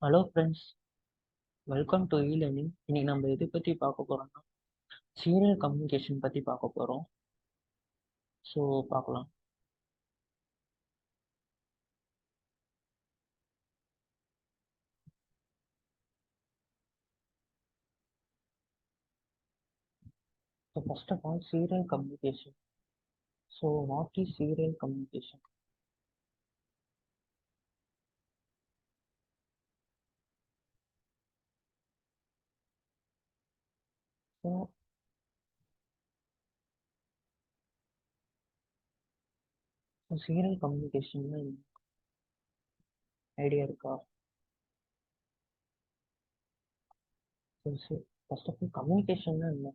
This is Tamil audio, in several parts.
Hello friends, welcome to learning. இன்னைக்கு நம்ம எதை பற்றி பார்க்க போகிறோம்னா சீரியல் கம்யூனிகேஷன் பற்றி பார்க்க போகிறோம். ஸோ பார்க்கலாம். So first of all serial communication. So what is serial communication? So serial communication idea இருக்கா? ஸோ ஃபர்ஸ்ட் ஆஃப் ஆல் கம்யூனிகேஷன்னா என்ன?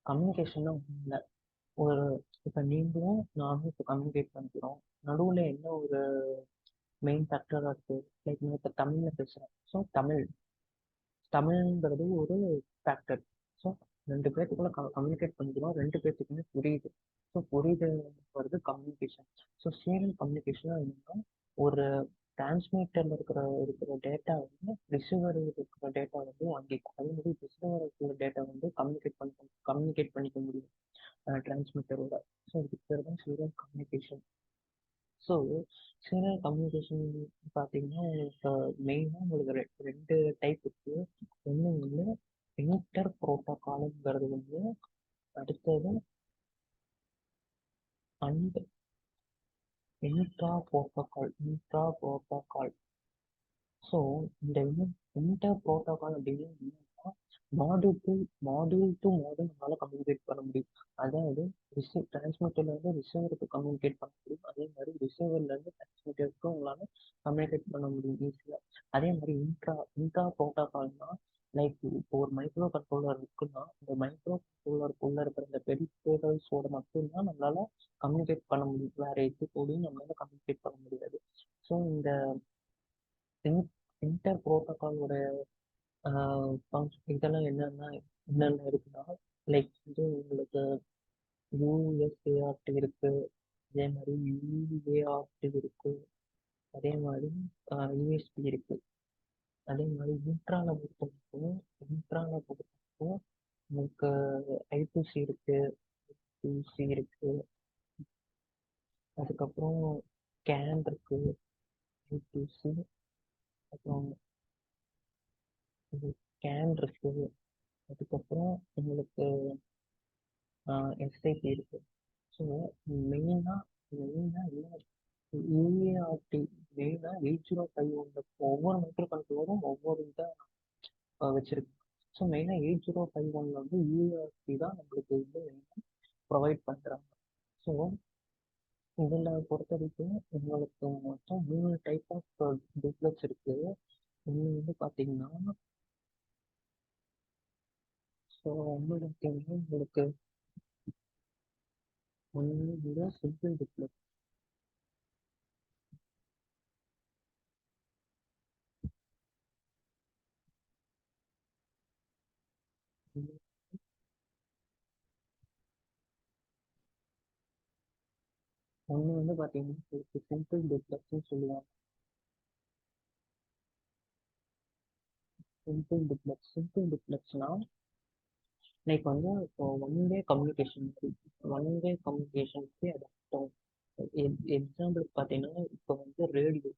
கம்யூனிகேஷன்னா ஒன்றும் இல்லை. ஒரு இப்போ நீங்களும் நானும் இப்போ கம்யூனிகேட் பண்ணிக்கிறோம். நடுவில் என்ன ஒரு மெயின் ஃபேக்டராக இருக்குது? லைக் நான் இப்போ தமிழில் பேசுகிறேன். ஸோ தமிழ்ங்கிறது ஒரு ஃபேக்டர். ஸோ ரெண்டு பேர்த்துக்குள்ள கம்யூனிகேட் பண்ணிக்கிறோம், ரெண்டு பேர்த்துக்குமே புரியுது. ஸோ புரியுது வருது கம்யூனிகேஷன். ஸோ சீரியல் கம்யூனிகேஷனாக என்னன்னா, ஒரு டிரான்ஸ்மிட்டரில் இருக்கிற டேட்டா வந்து ரிசீவர் இருக்கிற டேட்டா வந்து வாங்கிக்கும். அதே மாதிரி ரிசீவர் இருக்கிற டேட்டா வந்து கம்யூனிகேட் பண்ணிக்க முடியும் டிரான்ஸ்மிட்டரோட. ஸோ இதுக்கு பேர் தான் serial communication. So serial communication பார்த்தீங்கன்னா, இப்போ மெயினாக உங்களுக்கு ரெண்டு டைப் இருக்கு. ஒன்று வந்து இன்டர் புரோட்டோகாலுங்கிறது வந்து, அடுத்தது அண்ட் இன்ட்ரா புரோட்டோகால். ஸோ இந்த இன்டர் புரோட்டோகால் அப்படின்னு என்னன்னா, மாடியூல் டு மாடியூல் நம்மளால கம்யூனிகேட் பண்ண முடியும். அதாவது டிரான்ஸ்மிட்டர்லேருந்து ரிசீவருக்கு கம்யூனிகேட் பண்ண முடியும். அதே மாதிரி ரிசீவர்லேருந்து டிரான்ஸ்மிட்டருக்கு உங்களால் கம்யூனிகேட் பண்ண முடியும் ஈஸியாக. அதே மாதிரி இன்ட்ரா புரோட்டோகால்னா, லைக் இப்போ ஒரு மைக்ரோ கண்ட்ரோலர் இருக்குன்னா, இந்த மைக்ரோ கண்ட்ரோலருக்குள்ள இருக்கிற இந்த பெரிஃபெரல்ஸோட மட்டும்தான் நம்மளால கம்யூனிகேட் பண்ண முடியும். வேற எது கூடயும் நம்மளால கம்யூனிகேட் பண்ண முடியாது. ஸோ இந்த இன்டர் புரோட்டோகாலோட இதெல்லாம் என்னென்ன இருக்குன்னா, லைக் வந்து உங்களுக்கு யூஎஸ்ஏஆர்டி இருக்கு, அதே மாதிரி யூஏஆர்டி இருக்கு, அதே மாதிரி யூஎஸ்பி இருக்கு. அதே மாதிரி இன்ட்ரால பொறுத்தவரைக்கும் உங்களுக்கு ஐ2சி இருக்கு, யூசி இருக்கு, அதுக்கப்புறம் கேன் இருக்கு, ஐ2சி, அப்புறம் கேன் இருக்கு, அதுக்கப்புறம் உங்களுக்கு எஸ்ஐபி இருக்கு. ஸோ மெயினாக மெயினாக என்ன யூஏஆர்டி மெயினாக 8051 ஒவ்வொரு மைக்ரோ கண்ட்ரோலரும் ஒவ்வொரு இதாக வச்சிருக்கு. ஸோ மெயினாக 8051 வந்து யூஏஆர்டி தான் நம்மளுக்கு வந்து மெயினாக ப்ரொவைட் பண்ணுறாங்க. ஸோ இதில் பொறுத்த வரைக்கும் உங்களுக்கு மொத்தம் 3 டைப் ஆஃப் டூப்ளெக்ஸ் இருக்குது. ஒன்று வந்து பார்த்தீங்கன்னா, ஸோ ஒன்று பார்த்தீங்கன்னா உங்களுக்கு ஒன்று வந்து சிம்பிள் டூப்ளெக்ஸ். ஒன்று வந்து பார்த்தீங்கன்னா சிம்பிள் டூப்ளெக்ஸ்னு சொல்லுவாங்க. சிம்பிள் டூப்ளெக்ஸ்னா லைக் வந்து இப்போ ஒன் வே கம்யூனிகேஷனுக்கு அது அர்த்தம். எக்ஸாம்பிளுக்கு பார்த்தீங்கன்னா, இப்போ வந்து ரேடியோ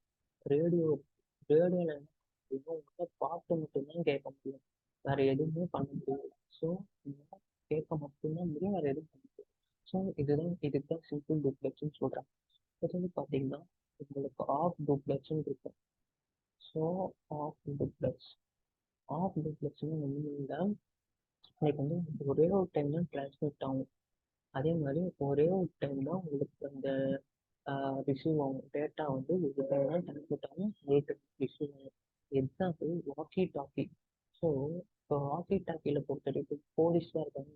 ரேடியோவில் என்ன அப்படின்னா, உங்களால் பாட்டு மட்டும்தான் கேட்க முடியும், வேற எதுவுமே பண்ண முடியாது. ஸோ கேட்க மட்டும்தான் முடியும், வேற எதுவும் பண்ண முடியாது. ஸோ இதுதான் சிம்பிள் டூப்ளெக்ஸ்னு சொல்கிறேன். அது வந்து பார்த்தீங்கன்னா உங்களுக்கு ஆஃப் டூப்ளெக்ஸ்னு இருக்கும். ஸோ ஆஃப் டூப்ளெக்ஸ்னு ஒன்றும் இல்லை. லைக் வந்து ஒரே ஒரு டைம் தான் டிரான்ஸ்மிட் ஆகும். அதே மாதிரி ஒரே ஒரு டைம் தான் உங்களுக்கு அந்த ரிசீவ் ஆகும். டேட்டா வந்து ஒரு டைம் தான் டிரான்ஸ்மிட் ஆகும், ஒரு டைம் ரிசீவ் ஆகும். Example walkie talkie. ஸோ இப்போ வாக்கி டாக்கியில் பொறுத்த வரைக்கும் போலீஸ் தான் இருக்காங்க.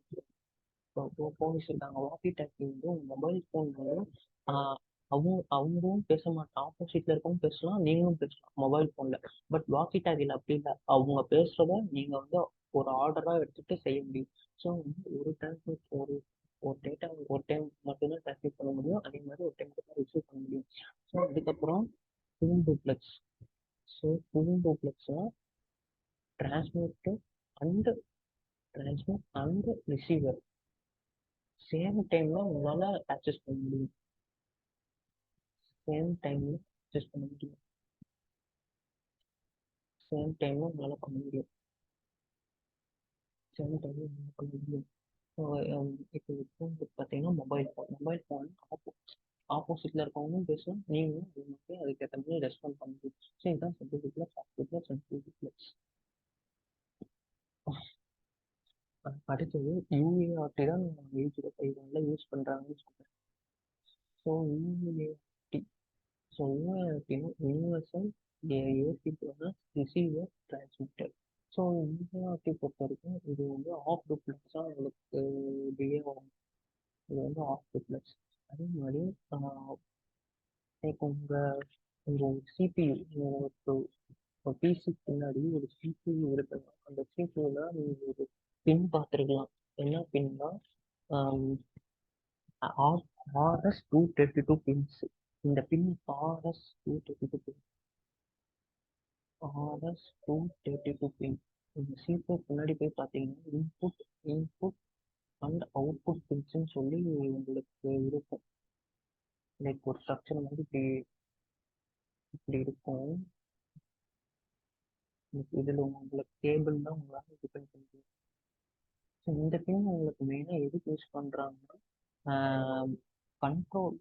இப்போ போலீஸ் இருக்காங்க. வாக்கி டாக்கி வந்து மொபைல் ஃபோன் வந்து அவங்களும் பேச மாட்டாங்க, ஆப்போசிட்ல இருக்கவும் பேசலாம், நீங்களும் பேசலாம் மொபைல் ஃபோன்ல. பட் வாக்கி டாக்கியில் அப்படி இல்லை. அவங்க பேசுறத நீங்க வந்து ஒரு ஆர்டரா எடுத்துட்டு செய்ய முடியும். ஸோ வந்து ஒரு டிரான்ஸ்மிட் ஒரு ஒரு டேட்டா ஒரு டைம் மட்டும்தான் டிரான்ஸ்மிட் பண்ண முடியும். அதே மாதிரி ஒரு டைம் மட்டும் ரிசீவ் பண்ண முடியும். ஸோ அதுக்கப்புறம் ஃபுல் டூப்ளெக்ஸ். ஸோ ஃபுல் டூப்ளெக்ஸ்னா டிரான்ஸ்மிட் அண்ட் ரிசீவர் சேம் டைம்ல உங்களால ஆக்சஸ் பண்ண முடியும். சேம் டைம்ல ஆக்சஸ் பண்ண முடியும். சேம் டைம்ல உங்களால பண்ண முடியும். சேம் டைம்ல உங்களால பண்ண முடியும். ஸோ இப்போ வந்து பார்த்தீங்கன்னா மொபைல் ஃபோன் ஆப்போசிட்ல இருக்கவங்களும் பேசலாம், நீங்களும் அது மாதிரி அதுக்கேற்ற மாதிரி ரெஸ்பாண்ட் பண்ண முடியும். ஸோ இதுதான் simple duplex, half duplex and full duplex. அடுத்தது யூஏஆர்டி தான் நம்ம 8051ல யூஸ் பண்ணுறாங்கன்னு சொல்கிறேன். ஸோ யூஏஆர்டி யூஏஆர்டினா யூனிவர்சல் ஏசிபிஎஸ் ரிசீவர் டிரான்ஸ்மிட்டர். ஸோ யூஏஆர்டி பொறுத்த வரைக்கும் இது வந்து ஆஃப் டூப்ளெக்ஸாக உங்களுக்கு பிஹேவ் ஆகும். இது வந்து ஆஃப் டூப்ளெக்ஸ். அதே மாதிரி இப்போ உங்கள் சிபியு ஒரு பிசி பின்னாடி ஒரு சிபியு இருக்குன்னா அந்த சிபியூவில் நீங்கள் ஒரு பின் பார்த்துருக்கலாம். என்ன பின்னா RS-232 பின்ஸ். இந்த பின் RS-232 பின் RS-232 பின் இந்த சிபியூ பின்னாடி போய் பார்த்தீங்கன்னா இன்புட் அண்ட் அவுட்புட் பின்ஸ்ன்னு சொல்லி உங்களுக்கு இருக்கும். லைக் ஒரு ஸ்ட்ரக்சர் மாதிரி இப்படி இருக்கும். இதில் உங்களுக்கு கேபிள் தான் உங்களால் டிபெண்ட் பண்ண முடியும். ஸோ இந்த பின் உங்களுக்கு மெயினாக எதுக்கு யூஸ் பண்ணுறாங்கன்னா கண்ட்ரோல்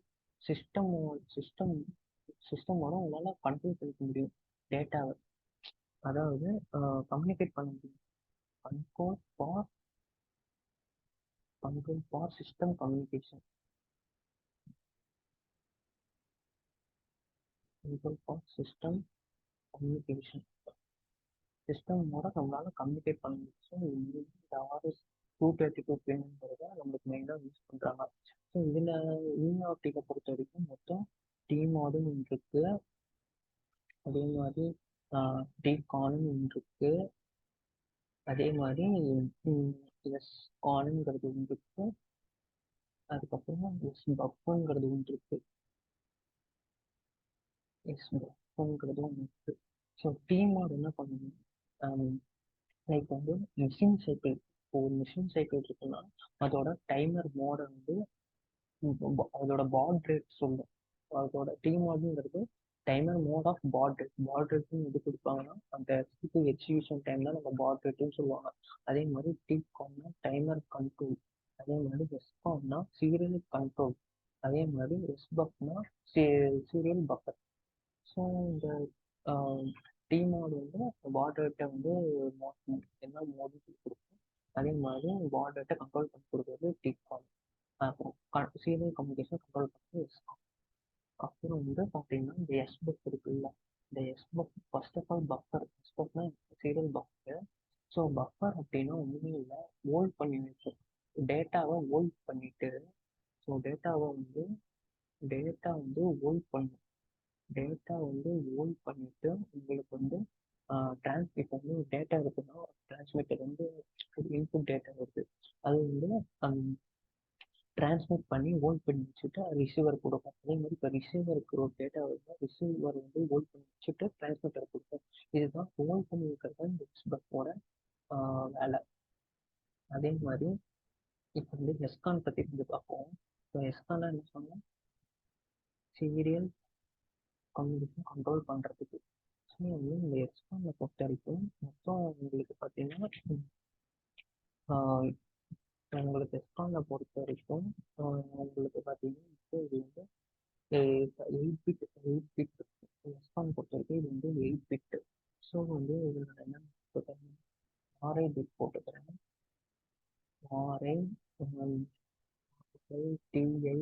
சிஸ்டமோட உங்களால் கண்ட்ரோல் பண்ணிக்க முடியும் டேட்டாவை. அதாவது கம்யூனிகேட் பண்ண முடியும். Control for system communication. Control for system communication. சிஸ்டமோட நம்மளால கம்யூனிகேட் பண்ண முடியும். ஸோ இந்த RS-232 பின்ங்கிறத நம்மளுக்கு மெயினாக யூஸ் பண்ணுறாங்க. ஸோ இதில் யூனிஆர்டியை பொறுத்த வரைக்கும் மொத்தம் டிமாடும் ஒன்று இருக்கு, அதே மாதிரி டிகானும் ஒன்று இருக்கு, அதே மாதிரி எஸ்கானுங்கிறது ஒன்று இருக்கு, அதுக்கப்புறம் எஸ்பஃப்ங்கிறது ஒன்று இருக்கு. எஸ்பஃப்ங்கிறது ஒன்று இருக்கு. ஸோ டிமாட் என்ன பண்ணணும், லைக் வந்து மிஷின் சைக்கிள். இப்போ ஒரு மிஷின் சைக்கிள் இருக்குன்னா அதோட டைமர் மோடை வந்து அதோட பாட் ரேட் சொல்லும். அதோட டிமாடுங்கிறது டைமர் மோட் ஆஃப் பாட் ரேட்னு எது கொடுப்பாங்கன்னா அந்த எக்ஸிகியூஷன் டைம்ல நம்ம பாட் ரேட்டுன்னு சொல்லுவாங்க. அதே மாதிரி டிகாம்னா டைமர் கண்ட்ரோல், அதே மாதிரி எஸ்காம்னா சீரியல் கண்ட்ரோல், அதே மாதிரி எஸ்பஃப்னா சீரியல் பஃபர். ஸோ இந்த டிமாடு வந்து பாட் ரேட்டை வந்து என்ன மோடிஃபை கொடுக்கும், அதே மாதிரி பாட் ரேட்டை கண்ட்ரோல் பண்ணி கொடுக்குறது டிகாம். அப்புறம் சீரியல் கம்யூனிகேஷன் கண்ட்ரோல் பண்ணுறது எஸ்காம். அப்புறம் வந்து பார்த்தீங்கன்னா இந்த எஸ்பஃப் இருக்குல்ல, இந்த எஸ்பஃப் ஃபர்ஸ்ட் ஆஃப் ஆல் எஸ்பஃப்னா சீரியல் பஃபர். ஸோ பஃபர் அப்படின்னா ஒன்றுமே இல்லை, ஹோல்ட் பண்ணி வைக்கும் டேட்டாவை. ஹோல்ட் பண்ணிட்டு ஸோ டேட்டா வந்து ஹோல்ட் பண்ணும். டேட்டா வந்து ஹோல்ட் பண்ணிட்டு உங்களுக்கு வந்து இப்போ வந்து டேட்டா இருக்குன்னா டிரான்ஸ்மிட்டர் வந்து இன்புட் டேட்டா வருது, அது வந்து டிரான்ஸ்மிட் பண்ணி ஹோல்ட் பண்ணி வச்சுட்டு ரிசீவர் கொடுக்கும். அதே மாதிரி இப்போ ரிசீவருக்கு ஒரு டேட்டா வருதுன்னா ரிசீவர் வந்து ஹோல்ட் பண்ணி வச்சுட்டு டிரான்ஸ்மிட்டர் கொடுக்கும். இதுதான் ஹோல்ட் பண்ணி வைக்கிறது இந்த எஸ்பஃபோட வேலை. அதே மாதிரி இப்போ வந்து எஸ்கான் பற்றி வந்து பார்ப்போம். இப்போ எஸ்கான்னா என்ன சொன்னோம், சீரியல் கம்யூனிகேஷன் கண்ட்ரோல் பண்ணுறதுக்கு. ஸோ வந்து இந்த எஸ்கானை பொறுத்த வரைக்கும் மொத்தம் உங்களுக்கு பார்த்தீங்கன்னா உங்களுக்கு எஸ்கானை பொறுத்த வரைக்கும் உங்களுக்கு பார்த்தீங்கன்னா இப்போ இது வந்து 8 பிட் எஸ்கான் பொறுத்த வரைக்கும் இது வந்து 8 பிட். ஸோ வந்து இதில் நான் என்ன போட்டுக்கிறேன், ஆர்ஐ பிட் போட்டுக்கிறேன். RI DI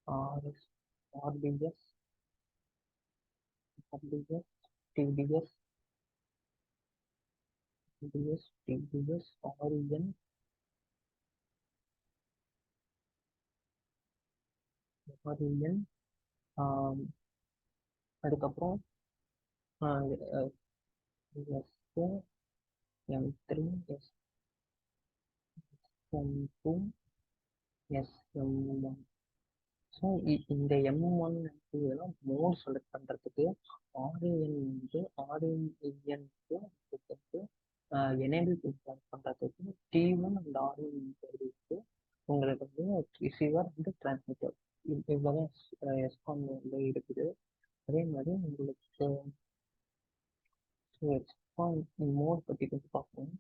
RS RBS DBS REN REN அதுக்கப்புறம் எஸ்2 எம்3 எம்2 எஸ்எம்1. ஸோ இந்த M1 இதெல்லாம் மோட் செலக்ட் பண்ணுறதுக்கு ஆர்ஏஎன் வந்து ஆர்ஏஎன்க்கு வந்து எனேபிள் பண்ணுறதுக்கு T1 அண்ட் ஆர்ஏஎன் இருக்கு. உங்களுக்கு வந்து ரிசீவர் வந்து டிரான்ஸ்மிட்டர் இவ்வளோதான் எஸ்கான் வந்து இருக்குது. அதே மாதிரி உங்களுக்கு எஸ்கான் மோட் பற்றி கொஞ்சம் பார்ப்போம்.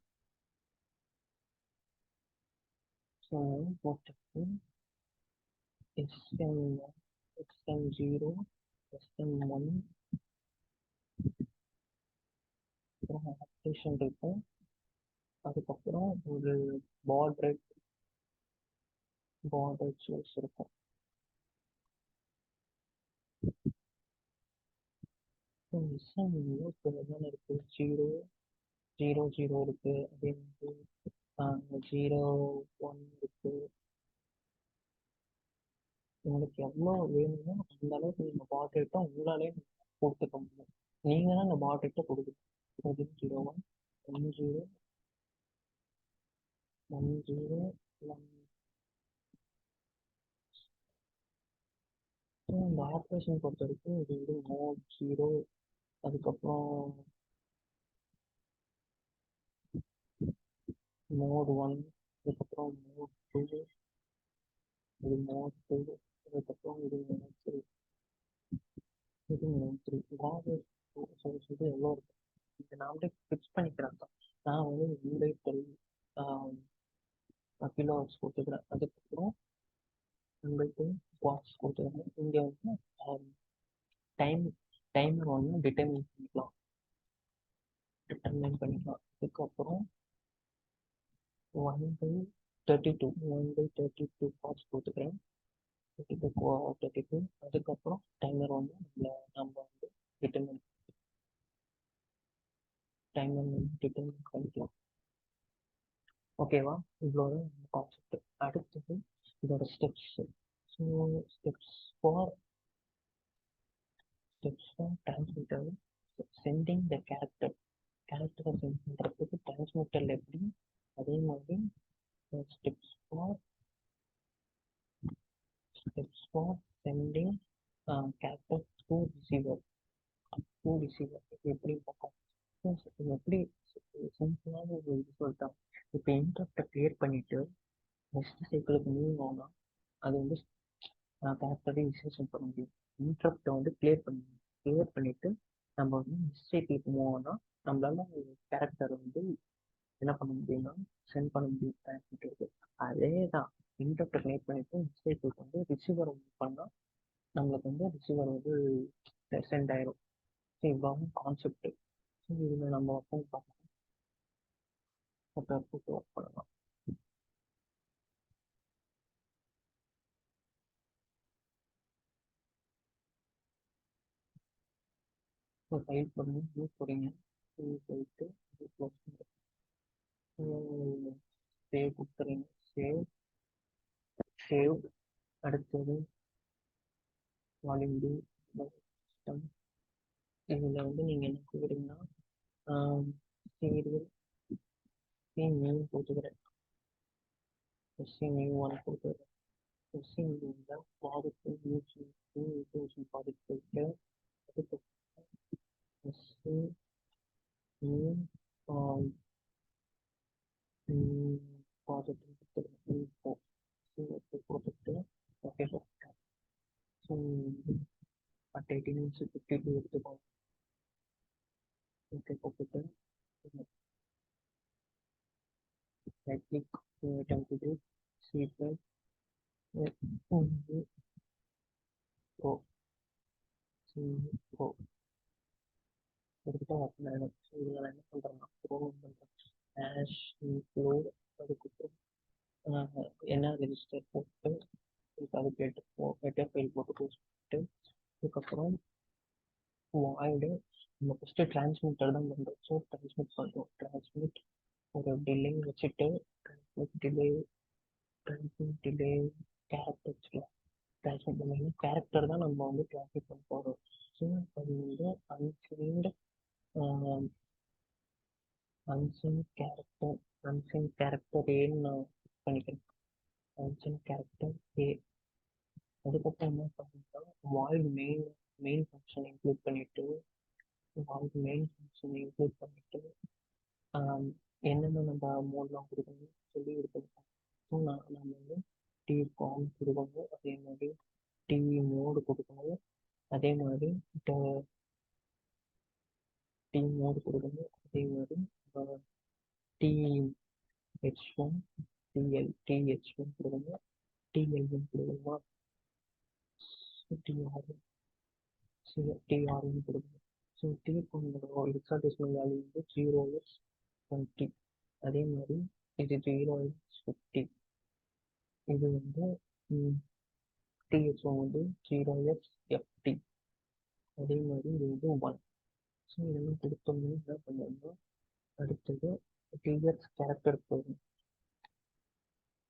ஸோ மோஸ்ட் XM0 XM1 அப்புறம் ஆப்ரேஷன் இருக்கும். அதுக்கப்புறம் ஒரு பாட் ரேட் சோர்ஸ் இருக்கும். எஸ்எம் இருக்கு 0 இருக்கு. அதே மாதிரி 01 இருக்கு. உங்களுக்கு எவ்வளோ வேணுமோ அந்த அளவுக்கு நீங்கள் பாட் ரேட்டை உங்களாலே கொடுத்துக்க முடியும். நீங்கள் தான் அந்த பாட் ரேட்டை கொடுக்கணும். 01 10 10 இந்த ஆப்ரேஷன் பொறுத்த வரைக்கும் இது வந்து மோட் 0, அதுக்கப்புறம் மோட் 1, அதுக்கப்புறம் மோட் 2, இது மோட் 2, அதுக்கப்புறம் இது மோட் 3, இது மோட் 3. பாட் சோர்ஸ் வந்து எவ்வளோ இருக்கும் இதை நான் வந்து ஃபிக்ஸ் பண்ணிக்கிறேன். நான் வந்து இன்வைட்டல் கிலோ ஹவர்ஸ் கொடுத்துக்கிறேன். அதுக்கப்புறம் உங்களுக்கு வாட்ஸ் கொடுத்துக்கிறேன். இங்கே வந்து டைமர் ஒன்று டிட்டர்மைன் பண்ணிக்கலாம். அதுக்கப்புறம் 1/32 வாட்ஸ் கொடுத்துக்கிறேன். 32. அதுக்கப்புறம் டைமர் ஒன்று நம்ம வந்து டிட்டர்மைன் பண்ணிக்கலாம். ஓகேவா? இவ்வளோ கான்செப்ட். அடுத்தது இதோட steps. So steps for transmitter sending த கேரக்டரை சென்ட் பண்ணுறதுக்கு டிரான்ஸ்மிட்டரில் எப்படி, அதே மாதிரி steps for sending character to receiver எப்படி பார்ப்போம். எப்படி சிம்பிளான ஒரு இது சொல்லிட்டான். இப்போ இன்டரப்டை கிளியர் பண்ணிவிட்டு நெக்ஸ்ட் சைக்கிளுக்கு மூவ் ஆகணும். அது வந்து கேரக்டரை விசேஷம் பண்ண முடியும். இன்டரப்டை வந்து கிளியர் பண்ணிவிட்டு நம்ம வந்து நெக்ஸ்ட் சைக்கிளுக்கு மூவ் ஆனால் நம்மளால கேரக்டரை வந்து என்ன பண்ண முடியும்னா சென்ட் பண்ண முடியும் டிரான்ஸ்மிட்டருக்கு. அதே தான் இன்டரப்டை கிளியர் பண்ணிவிட்டு நெக்ஸ்ட் சைக்கிளுக்கு வந்து ரிசீவரை மூவ் பண்ணால் நம்மளுக்கு வந்து ரிசீவர் வந்து சென்ட் ஆயிரும். ஸோ இவ்வளோ கான்செப்ட். ஸோ இதில் நம்ம ஒர்க் பண்ணலாம். ஒர்க் பண்ணலாம். ஃபைல் பண்ணி யூஸ் போகிறீங்க. போயிட்டு சேவ் கொடுத்துறீங்க. சேவ். அடுத்தது வால்யூம் டி சிஸ்டம். இதில் வந்து நீங்கள் என்ன கொடுக்குறீங்கன்னா சீரியல் நேம் கொடுத்துக்கிறேன். நியூ 1 கொடுத்துக்கிறேன். தான் ப்ராஜெக்ட் யூஸ் ப்ராஜெக்ட் போயிட்டு அதுக்கு நியூ ப்ராஜெக்ட் கொடுத்துட்டு okay sir. So at 18 minutes 52 எடுத்துக்கோங்க. ஓகே கொடுத்துட்டு ரைட் கிளிக் டெம்ப்ளேட் சீக்வென்ஸ் ஓ ஓ எடுத்துகிட்டு ஓப்பன் ஆகிடும். ஸோ இதில் என்ன பண்ணுறேன்னா ப்ரோக்ராம் பண்ணுறேன். ஹேஷ் இன்க்ளூட் அதுக்கப்புறம் என்ன ரெஜிஸ்டர் போட்டு அது ஹெட்டர் ஃபைல் போட்டு போட்டு அதுக்கப்புறம் வாய்டு நம்ம ஃபஸ்ட்டு டிரான்ஸ்மிட்டர் தான் பண்ணுறோம். ஸோ டிரான்ஸ்மிட் பண்ணுறோம். டிரான்ஸ்மிட் ஒரு டிலே வச்சுட்டு டிரான்ஸ்மிட் டிலே கேரக்டர் வச்சுக்கலாம். டிரான்ஸ்மிட் பண்ணி கேரக்டர் தான் நம்ம வந்து டிரான்ஸ்மிட் பண்ண போகிறோம். ஸோ அது வந்து அன்சைன் கேரக்டர் ஏன்னு நான் பண்ணிக்கிறேன். அன்சைன் கேரக்டர் ஏ. அதுக்கப்புறம் என்ன பண்ணுறோம்னா வாய்ட் மெயின் ஃபங்க்ஷன் இன்க்ளூட் பண்ணிவிட்டு மெயின் ஃபங்க்ஷனை இன்க்ளூட் பண்ணிட்டு என்னென்ன நம்ம மோட்லாம் கொடுக்கணும்னு சொல்லி கொடுத்துருக்கோம். ஸோ நம்ம வந்து டி காம் கொடுக்கணும், அதே மாதிரி டி மோடு கொடுக்கணும், அதே மாதிரி டி மோடு கொடுக்கணும், அதே மாதிரி டி ஹெச்1 டிஹெச்1 கொடுக்கணும், டிஎல்1 கொடுக்கணுமா, டிஆர்னு கொடுக்கணும். ஸோ டிஎஃப்ஓட ஹெக்ஸாடெசிமல் வேல்யூ வந்து 0x20. அதே மாதிரி இது 0x50. இது வந்து டிஹெச்ஓ வந்து 0xFT. அதே மாதிரி இது வந்து 1. ஸோ இதெல்லாம் கொடுத்தோம்னா என்ன பண்ணணும்னா அடுத்தது டிஎக்ஸ் கேரக்டர் போகும்.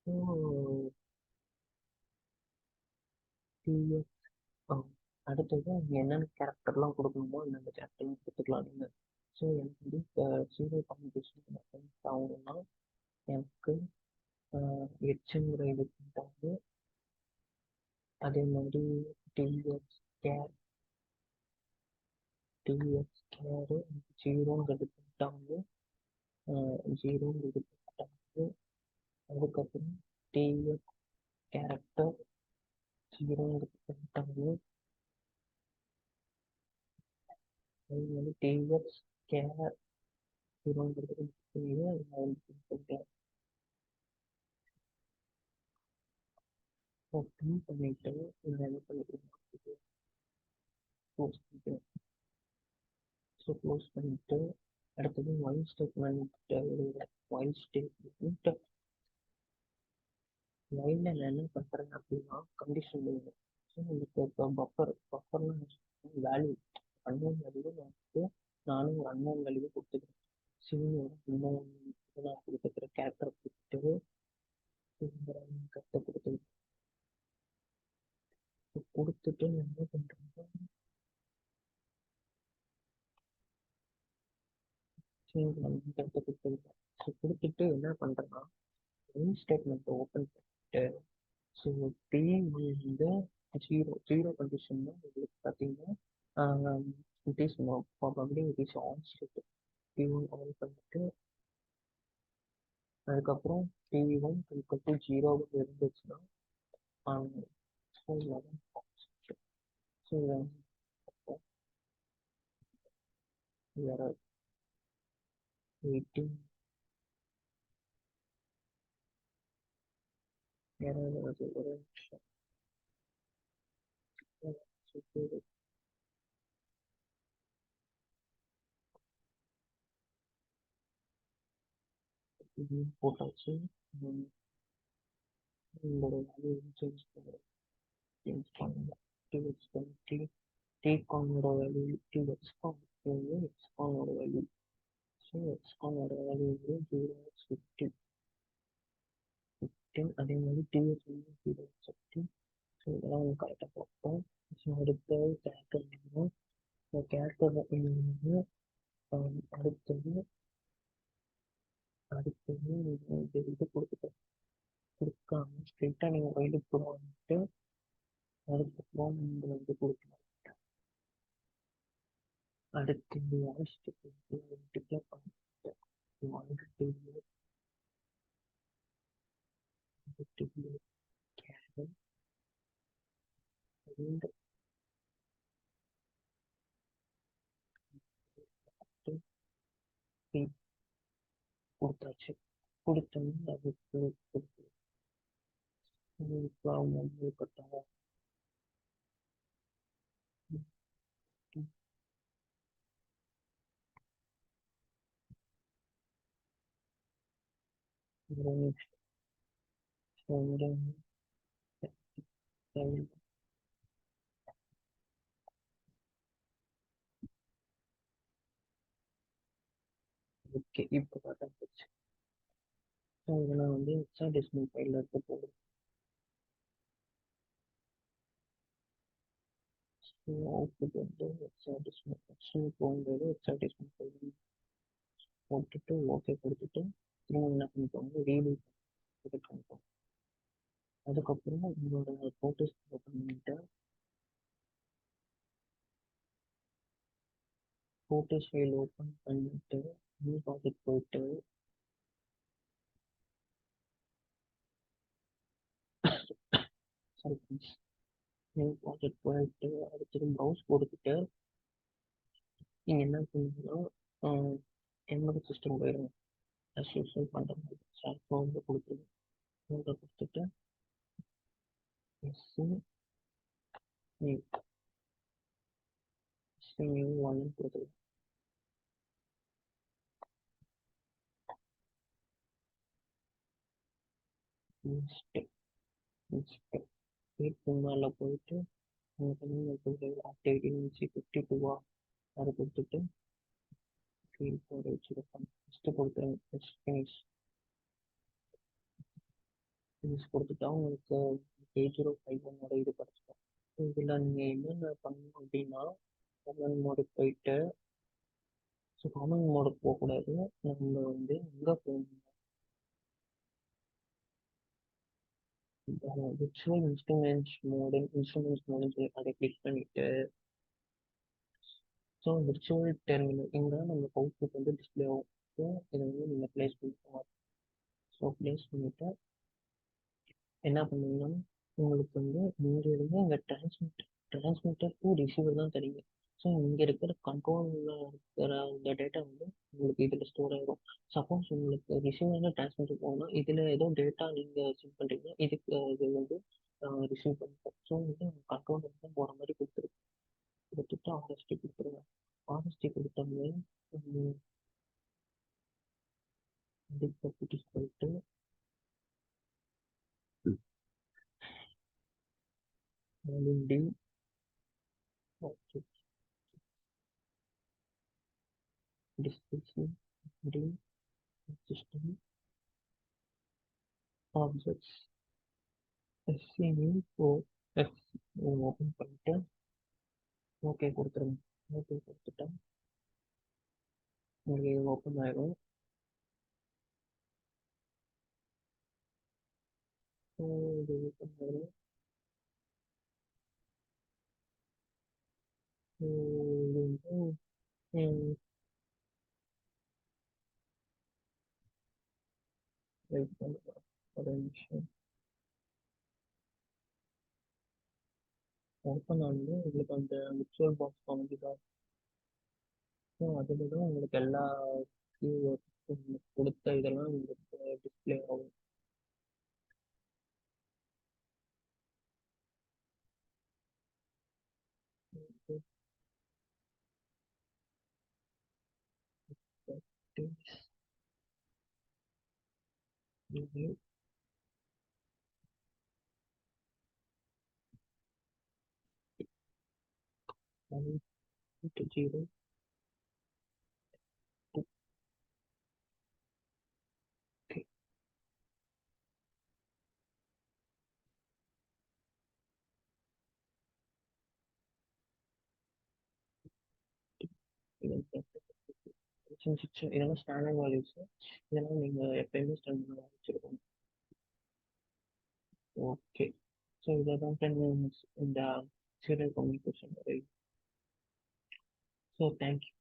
ஸோ டிஎக்ஸ் அடுத்தது என்னென்ன கேரக்டர்லாம் கொடுக்கணுமோ அந்தந்த கேரக்டர்லாம் கொடுத்துக்கலாம் நீங்கள். ஸோ எனக்கு வந்து இப்போ சீரியல் காம்பினேஷன் ஆகணும்னா எனக்கு ஹெச்ங்கிற இது பண்ணிட்டாங்க. அதே மாதிரி டிஎக்ஸ் கேர் ஜீரோங்கிறது பண்ணிட்டாங்க, ஜீரோங்கிறது பண்ணிட்டாங்க. அதுக்கப்புறம் டிஎக்ஸ் கேரக்டர் ஜீரோங்கிறது பண்ணிட்டாங்க. அதே மாதிரி டிஎக்ஸ் கேர் ஜீரோங்கிறது பண்ணிக்கலாம். பின் பண்ணிட்டு நான் என்ன பண்ணிக்கிறேன், க்ளோஸ் பண்ணிக்கிறேன். ஸோ க்ளோஸ் பண்ணிட்டு அடுத்தது ஒயில் ஸ்டேட்மெண்ட் ஒயில் ஸ்டேட்மெண்ட் ஒயில்ல நான் என்ன பண்ணுறேன் அப்படின்னா கண்டிஷன் வேணும். ஸோ உங்களுக்கு இப்போ பஃபர்னா வேல்யூ அன்னோன் வேல்யூ நான் வந்து நானும் ஒரு அன்னோன் வேல்யூ கொடுத்துக்கிறேன். சீனியோட அன்னோன் நான் கொடுத்துக்கிற கேரக்டரை கொடுத்துட்டு கற்று கொடுத்துட்டு நான் என்ன பண்ணுறேன்னா கற்று கொடுத்துருக்கேன். ஸோ கொடுத்துட்டு என்ன பண்ணுறேன்னா மெயின் ஸ்டேட்மெண்ட்டை ஓப்பன் பண்ணிட்டு ஸோ பி வந்து ஜீரோ கண்டிஷன் தான் உங்களுக்கு பார்த்தீங்கன்னா it is probably it is on state. P1 on பண்ணிட்டு அதுக்கப்புறம் P1 ஈக்குவல் டு 0 இருந்துச்சுன்னா ஸோ வெயிட்டிங் யாராவது ஒரு நிமிஷம் போட்டாச்சு. உங்களோட வேல்யூ சேஞ்ச் பண்ணுங்க. டிகானோட வேல்யூ டிஎக்ஸ்கான் எக்ஸ்கானோட வேல்யூ. ஸோ எக்ஸ்கானோட வேல்யூ வந்து 0x50. அதே மாதிரி டிஎஸ் வந்து 0x50. ஸோ இதெல்லாம் வந்து கரெக்டாக பார்ப்போம். ஸோ அடுத்தது கேரக்டர் வேணும். ஸோ கேரக்டர் வந்து அடுத்தது நீங்கள் இது கொடுக்காம ஸ்ட்ரெயிட்டாக நீங்கள் ஒயிலுக்கு கூட வந்துட்டு அதுக்கப்புறம் நீங்கள் வந்து கொடுக்கலாம். அடுத்து டிக்ளேர் பண்ணிட்டு கொடுத்தாச்சு. கொடுத்தோம்னா அதுக்கு கொடுத்தா ஓகே இப்போ பார்த்தாச்சு. ஸோ இதெல்லாம் வந்து ஹெக்ஸாடெசிமல் ஃபைலில் இருக்க போகுது. ஸோ அவுட்புட் வந்து ஹெக்ஸாடெசிமல் போகும்போது ஹெக்ஸாடெசிமல் ஃபைல் போட்டுட்டு ஓகே கொடுத்துட்டு திரும்ப என்ன பண்ணிக்கோங்க ரீலீட் பண்ணிக்கோங்க. அதுக்கப்புறம் உங்களோட ஃபோட்டோஸ் ஓப்பன் பண்ணிட்டு ஃபோட்டோஸ் ஃபைல் ஓப்பன் பண்ணிட்டு நியூ ப்ராஜெக்ட் போயிட்டு சாரி நியூ ப்ராஜெக்ட் போயிட்டு அடுத்தது ப்ரௌஸ் கொடுத்துட்டு நீங்கள் என்ன பண்ணீங்கன்னா எம்பெடட் சிஸ்டம் போயிடுங்க. as usual பண்ணுற மாதிரி ஸ்டார்ட் வந்து கொடுத்துருங்க. ஃபோல்டர் கொடுத்துட்டு நியூ ஒன்னு கொடுத்துருங்க. மேலே போயிட்டு ஆக்டிவிட்டி 52 அதை கொடுத்துட்டு ஃபீல் போட வச்சுருக்கோம். ஃபஸ்ட்டு கொடுத்துருங்க. ஃபினிஷ் கொடுத்துட்டா உங்களுக்கு 8051 இது கிடச்சிடும். இதில் நீங்கள் என்னென்ன பண்ணணும் அப்படின்னா காமன் மோடுக்கு போயிட்டு காமன் மோடுக்கு போகக்கூடாது. நம்ம வந்து எங்கே போகணும், விர்ச்சுவல் இன்ஸ்ட்ருமெண்ட்ஸ் மோடு அதை கிளிக் பண்ணிட்டு ஸோ விர்ச்சுவல் டெர்மினல் இங்கே நம்ம அவுட்புட் வந்து டிஸ்பிளே ஆகும். ஸோ இதை வந்து நீங்கள் ப்ளேஸ் பண்ணிக்கலாம். ஸோ ப்ளேஸ் பண்ணிவிட்டு என்ன பண்ணுவீங்கன்னா உங்களுக்கு வந்து இங்கே இருந்து இங்கே டிரான்ஸ்மிட்டர் டு ரிசீவர் தான் தெரியுங்க. ஸோ இங்கே இருக்கிற கண்ட்ரோலில் இருக்கிற இந்த டேட்டா வந்து உங்களுக்கு இதில் ஸ்டோர் ஆகிடும். சப்போஸ் உங்களுக்கு ரிசீவரில் டிரான்ஸ்மிட்டர் போகணும்னா இதில் ஏதோ டேட்டா நீங்கள் சென்ட் பண்ணுறீங்கன்னா இதுக்கு இது வந்து ரிசீவ் பண்ணிப்போம். ஸோ வந்து கண்ட்ரோல் வந்து போகிற மாதிரி கொடுத்துட்டு ஆர்எஸ்டி கொடுத்துருங்க. ஆர்எஸ்டி கொடுத்தோம்னா ப்ராப்பர்ட்டிஸ் போயிட்டு the description the system objects SCU X open பண்ணிட்டு ஓகே கொடுத்துருங்க. ஓகே கொடுத்துட்டா உங்களுக்கு ஓப்பன் ஆகிடும். இது ஓப்பன் ஆகிடும். இது வந்து வெயிட் பண்ணுங்க ஒரு நிமிஷம். ஓப்பன் ஆனது உங்களுக்கு அந்த விர்ச்சுவல் பாக்ஸ் காமிக்குதா? ஸோ அதில் தான் உங்களுக்கு எல்லா கொடுத்த இதெல்லாம் உங்களுக்கு டிஸ்பிளே ஆகும். இது 0 இதெல்லாம் ஸ்டாண்டர்ட் வேல்யூஸ். இதெல்லாம் நீங்கள் எப்பயுமே ஸ்டாண்டர்ட் வச்சுருக்கணும். ஓகே. ஸோ இதை தான் 10 minutes இந்த சீரியல் கம்யூனிகேஷன். So thank you.